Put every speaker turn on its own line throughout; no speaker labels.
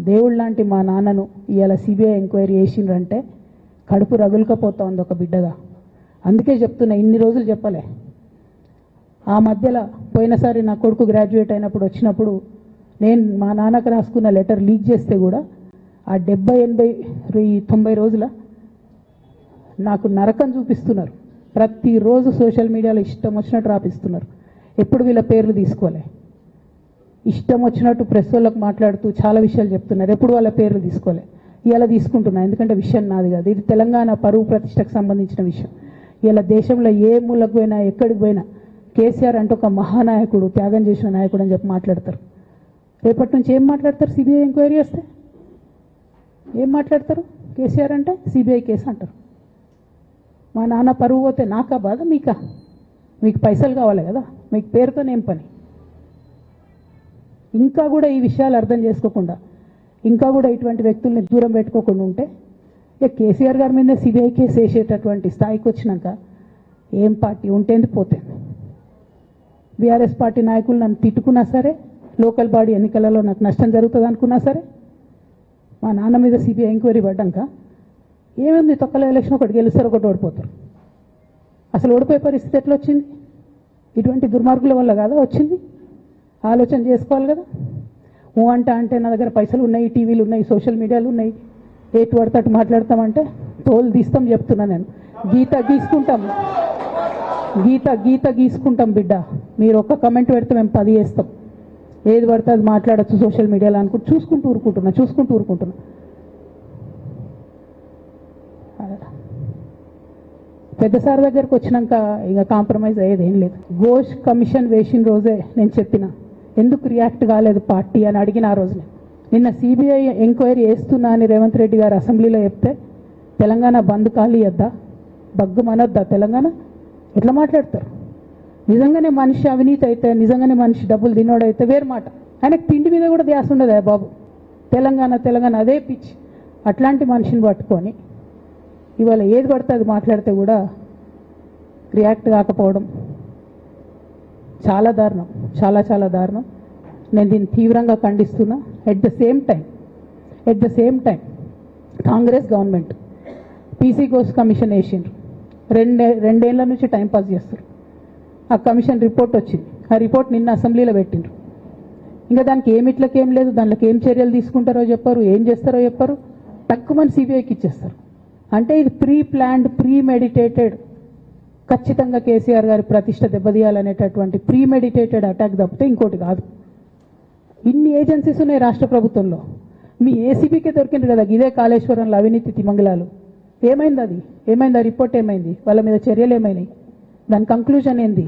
దేవుళ్ళ లాంటి మా నాన్నను ఇవాళ సిబిఐ ఎంక్వైరీ చేసిండ్రంటే కడుపు రగులుకపోతా ఉంది ఒక బిడ్డగా. అందుకే చెప్తున్నా, ఇన్ని రోజులు చెప్పలే. ఆ మధ్యలో పోయినసారి నా కొడుకు గ్రాడ్యుయేట్ అయినప్పుడు వచ్చినప్పుడు నేను మా నాన్నకు రాసుకున్న లెటర్ లీక్ చేస్తే కూడా ఆ 70, 80, 90 రోజుల నాకు నరకం చూపిస్తున్నారు. ప్రతిరోజు సోషల్ మీడియాలో ఇష్టం వచ్చినట్టు రాపిస్తున్నారు. ఎప్పుడు వీళ్ళ పేర్లు తీసుకోలే, ఇష్టం వచ్చినట్టు ప్రెస్ వాళ్ళకు మాట్లాడుతూ చాలా విషయాలు చెప్తున్నారు. ఎప్పుడు వాళ్ళ పేర్లు తీసుకోలే. ఇలా తీసుకుంటున్నా, ఎందుకంటే విషయం నాది కాదు, ఇది తెలంగాణ పరువు ప్రతిష్టకు సంబంధించిన విషయం. ఇలా దేశంలో ఏ మూలకు పోయినా ఎక్కడికి పోయినా కేసీఆర్ అంటే ఒక మహానాయకుడు, త్యాగం చేసిన నాయకుడు అని చెప్పి మాట్లాడతారు. రేపటి నుంచి ఏం మాట్లాడతారు? సిబిఐ ఎంక్వైరీ చేస్తే ఏం మాట్లాడతారు? కేసీఆర్ అంటే సిబిఐ కేసు అంటారు. మా నాన్న పరువు పోతే నాకా బాధ, మీకా? మీకు పైసలు కావాలి కదా, మీకు పేరుతోనేం పని? ఇంకా కూడా ఈ విషయాలు అర్థం చేసుకోకుండా, ఇంకా కూడా ఇటువంటి వ్యక్తుల్ని దూరం పెట్టుకోకుండా ఉంటే ఇక కేసీఆర్ గారి మీద సిబిఐ కేసు వేసేటటువంటి స్థాయికి వచ్చినాక ఏం పార్టీ ఉంటేంది పోతేంది. బీఆర్ఎస్ పార్టీ నాయకులు నన్ను తిట్టుకున్నా సరే, లోకల్ బాడీ ఎన్నికలలో నాకు నష్టం జరుగుతుంది అనుకున్నా సరే, మా నాన్న మీద సిబిఐ ఎంక్వైరీ పడ్డాక ఏముంది, తొక్కల ఎలక్షన్ ఒకటి గెలుస్తారు, ఒకటి ఓడిపోతారు. అసలు ఓడిపోయే పరిస్థితి ఎట్లా వచ్చింది? ఇటువంటి దుర్మార్గుల వల్ల కాదా వచ్చింది? ఆలోచన చేసుకోవాలి కదా. అంటే నా దగ్గర పైసలు ఉన్నాయి, టీవీలు ఉన్నాయి, సోషల్ మీడియాలు ఉన్నాయి, ఏటు పడితే అటు మాట్లాడతామంటే తోలు తీస్తాం చెప్తున్నా నేను. గీత గీసుకుంటాం బిడ్డ. మీరు ఒక్క కమెంట్ పెడితే మేము 10 చేస్తాం. ఏది పడితే అది మాట్లాడచ్చు సోషల్ మీడియాలో అనుకుంటూ చూసుకుంటూ ఊరుకుంటున్నా. పెద్ద సార్ దగ్గరకు వచ్చినాక ఇక కాంప్రమైజ్ అయ్యేది ఏం లేదు. ఘోష్ కమిషన్ వేసిన రోజే నేను చెప్పిన, ఎందుకు రియాక్ట్ కాలేదు పార్టీ అని అడిగిన ఆ రోజునే. నిన్న సిబిఐ ఎంక్వైరీ చేస్తున్నా అని రేవంత్ రెడ్డి గారు అసెంబ్లీలో చెప్తే తెలంగాణ బంద్ కాలియద్దా, బగ్గుమనొద్దా తెలంగాణ? ఎట్లా మాట్లాడతారు? నిజంగానే మనిషి అవినీతి అయితే, నిజంగానే మనిషి డబ్బులు తినోడైతే వేరు మాట. ఆయనకు తిండి మీద కూడా ధ్యాస ఉండదా బాబు? తెలంగాణ అదే పిచ్చి. అట్లాంటి మనిషిని పట్టుకొని ఇవాళ ఏది పడితే అది మాట్లాడితే కూడా రియాక్ట్ కాకపోవడం చాలా దారుణం, చాలా దారుణం. నేను దీన్ని తీవ్రంగా ఖండిస్తున్నా. At the same time Congress government PC Ghosh commission వేసిండ్రు. రెండేళ్ల నుంచి టైంపాస్ చేస్తారు. ఆ కమిషన్ రిపోర్ట్ వచ్చింది. ఆ రిపోర్ట్ నిన్న అసెంబ్లీలో పెట్టిండ్రు. ఇంకా దానికి ఏం లేదు, దాంట్లోకి ఏం చర్యలు తీసుకుంటారో చెప్పారు, ఏం చేస్తారో చెప్పారు, తక్కువ మంది సిబిఐకి ఇచ్చేస్తారు. అంటే ఇది ప్రీ ప్లాన్డ్, ప్రీ మెడిటేటెడ్, ఖచ్చితంగా కేసీఆర్ గారి ప్రతిష్ట దెబ్బతీయాలనేటటువంటి ప్రీ మెడిటేటెడ్ అటాక్ తప్పితే ఇంకోటి కాదు. ఇన్ని ఏజెన్సీస్ ఉన్నాయి రాష్ట్ర ప్రభుత్వంలో. మీ ఏసీబీకే దొరికింది కదా ఇదే కాళేశ్వరంలో అవినీతి తిమంగళాలు. ఏమైంది? ఆ రిపోర్ట్ ఏమైంది? వాళ్ళ మీద చర్యలు ఏమైనాయి? దాని కంక్లూజన్ ఏంది?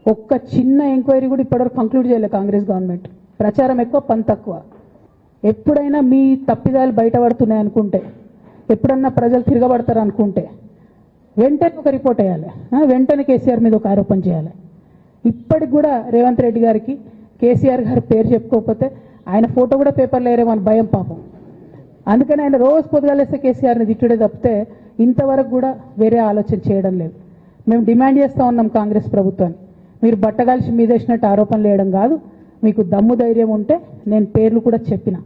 ఒక్క చిన్న ఎంక్వైరీ కూడా ఇప్పటివరకు కంక్లూడ్ చేయలేదు కాంగ్రెస్ గవర్నమెంట్. ప్రచారం ఎక్కువ, పని తక్కువ. ఎప్పుడైనా మీ తప్పిదాలు బయటపడుతున్నాయి అనుకుంటే, ఎప్పుడన్నా ప్రజలు తిరగబడతారు అనుకుంటే వెంటనే ఒక రిపోర్ట్ వేయాలి, వెంటనే కేసీఆర్ మీద ఒక ఆరోపణ చేయాలి. ఇప్పటికి కూడా రేవంత్ రెడ్డి గారికి కేసీఆర్ గారి పేరు చెప్పుకోకపోతే ఆయన ఫోటో కూడా పేపర్లో వేరేమని భయం పాపం. అందుకని ఆయన రోజు పొద్దుగాలేస్తే కేసీఆర్ని తిట్టుడే తప్పితే ఇంతవరకు కూడా వేరే ఆలోచన చేయడం లేదు. మేము డిమాండ్ చేస్తూ ఉన్నాం కాంగ్రెస్ ప్రభుత్వాన్ని, మీరు బట్టగాల్చి మీదేసినట్టు ఆరోపణలు వేయడం కాదు, మీకు దమ్ము ధైర్యం ఉంటే నేను పేర్లు కూడా చెప్పిన,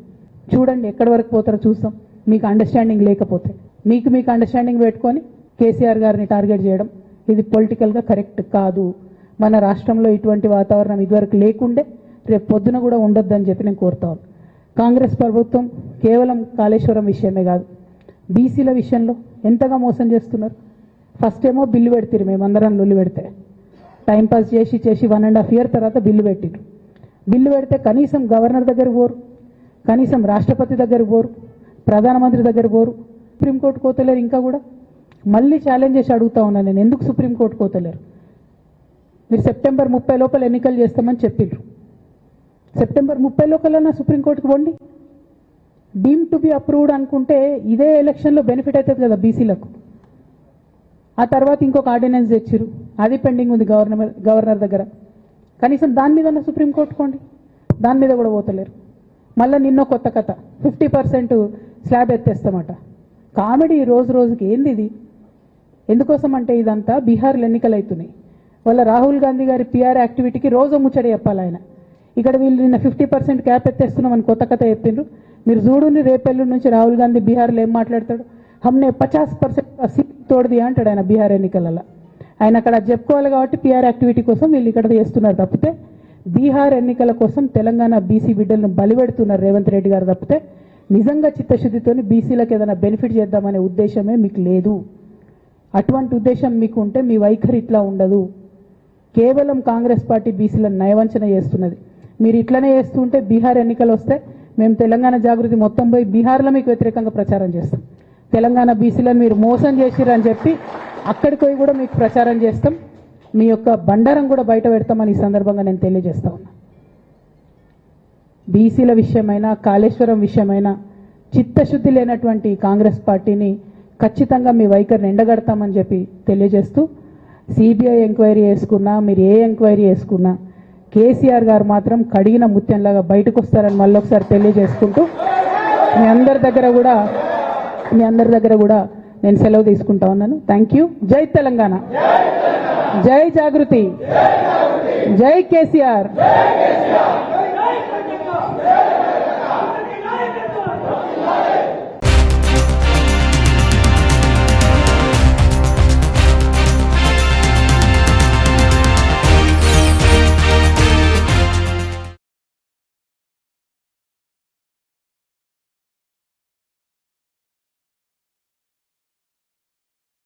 చూడండి ఎక్కడి వరకు పోతారో చూస్తాం. మీకు అండర్స్టాండింగ్ లేకపోతే మీకు అండర్స్టాండింగ్ పెట్టుకొని కేసీఆర్ గారిని టార్గెట్ చేయడం ఇది పొలిటికల్గా కరెక్ట్ కాదు. మన రాష్ట్రంలో ఇటువంటి వాతావరణం ఇదివరకు లేకుండే, రేపు పొద్దున కూడా ఉండొద్దని చెప్పి నేను కోరుతాను. కాంగ్రెస్ ప్రభుత్వం కేవలం కాళేశ్వరం విషయమే కాదు, బీసీల విషయంలో ఎంతగా మోసం చేస్తున్నారు. ఫస్ట్ ఏమో బిల్లు పెడతారు, మేమందరం లొల్లి పెడితే టైంపాస్ చేసి 1.5 year తర్వాత బిల్లు పెట్టిరు. బిల్లు పెడితే కనీసం గవర్నర్ దగ్గర పోరు, కనీసం రాష్ట్రపతి దగ్గర పోరు, ప్రధానమంత్రి దగ్గర పోరు, సుప్రీంకోర్టు కోతలేరు. ఇంకా కూడా మళ్ళీ ఛాలెంజ్ చేసి అడుగుతా ఉన్నాను నేను, ఎందుకు సుప్రీంకోర్టు కోతలేరు? మీరు September 30 లోపల ఎన్నికలు చేస్తామని చెప్పిండ్రు. September 30 లోపలన్నా సుప్రీంకోర్టుకు పోండి. డీమ్ టు బి అప్రూవ్డ్ అనుకుంటే ఇదే ఎలక్షన్లో బెనిఫిట్ అవుతుంది కదా బీసీలకు. ఆ తర్వాత ఇంకొక ఆర్డినెన్స్ తెచ్చిరు, అది పెండింగ్ ఉంది గవర్నర్ దగ్గర. కనీసం దాని మీద సుప్రీంకోర్టు కోండి, దాని మీద కూడా పోతలేరు. మళ్ళీ నిన్నో కొత్త కథ, 50% స్లాబ్ ఎత్తేస్తామట. కామెడీ రోజుకి. ఏంది ఇది? ఎందుకోసం అంటే ఇదంతా బీహార్లో ఎన్నికలు అవుతున్నాయి. వాళ్ళ రాహుల్ గాంధీ గారి పిఆర్ యాక్టివిటీకి రోజు ముచ్చడి చెప్పాలి ఆయన. ఇక్కడ వీళ్ళు నిన్న 50% క్యాప్ ఎత్తేస్తున్నామని కొత్త కథ చెప్పిండ్రు. మీరు చూడుని రేపెల్లుండి నుంచి రాహుల్ గాంధీ బీహార్లో ఏం మాట్లాడతాడు, హమ్నే 50% సీట్ తోడది అంటాడు ఆయన బీహార్ ఎన్నికలలో. ఆయన అక్కడ చెప్పుకోవాలి కాబట్టి పీఆర్ యాక్టివిటీ కోసం వీళ్ళు ఇక్కడ చేస్తున్నారు తప్పితే బీహార్ ఎన్నికల కోసం తెలంగాణ బీసీ బిడ్డలను బలిపెడుతున్నారు రేవంత్ రెడ్డి గారు తప్పితే నిజంగా చిత్తశుద్ధితోని బీసీలకు ఏదైనా బెనిఫిట్ చేద్దామనే ఉద్దేశమే మీకు లేదు. అటువంటి ఉద్దేశం మీకు ఉంటే మీ వైఖరి ఇట్లా ఉండదు. కేవలం కాంగ్రెస్ పార్టీ బీసీలను నయవంచన చేస్తున్నది. మీరు ఇట్లనే చేస్తుంటే బీహార్ ఎన్నికలు వస్తే మేము తెలంగాణ జాగృతి మొత్తం పోయి బీహార్లో మీకు వ్యతిరేకంగా ప్రచారం చేస్తాం. తెలంగాణ బీసీలను మీరు మోసం చేసిరని చెప్పి అక్కడికి పోయి కూడా మీకు ప్రచారం చేస్తాం. మీ యొక్క బండారం కూడా బయట పెడతామని ఈ సందర్భంగా నేను తెలియజేస్తా ఉన్నా. బీసీల విషయమైనా కాళేశ్వరం విషయమైనా చిత్తశుద్ధి లేనటువంటి కాంగ్రెస్ పార్టీని ఖచ్చితంగా మీ వైఖరిని ఎండగడతామని చెప్పి తెలియజేస్తూ సిబిఐ ఎంక్వైరీ చేసుకున్నా మీరు ఏ ఎంక్వైరీ చేసుకున్నా కేసీఆర్ గారు మాత్రం కడిగిన ముత్యంలాగా బయటకు వస్తారని మళ్ళొకసారి తెలియజేసుకుంటూ మీ అందరి దగ్గర కూడా నేను సెలవు తీసుకుంటా ఉన్నాను. Thank you. జై తెలంగాణ, జై జాగృతి, జై కేసీఆర్.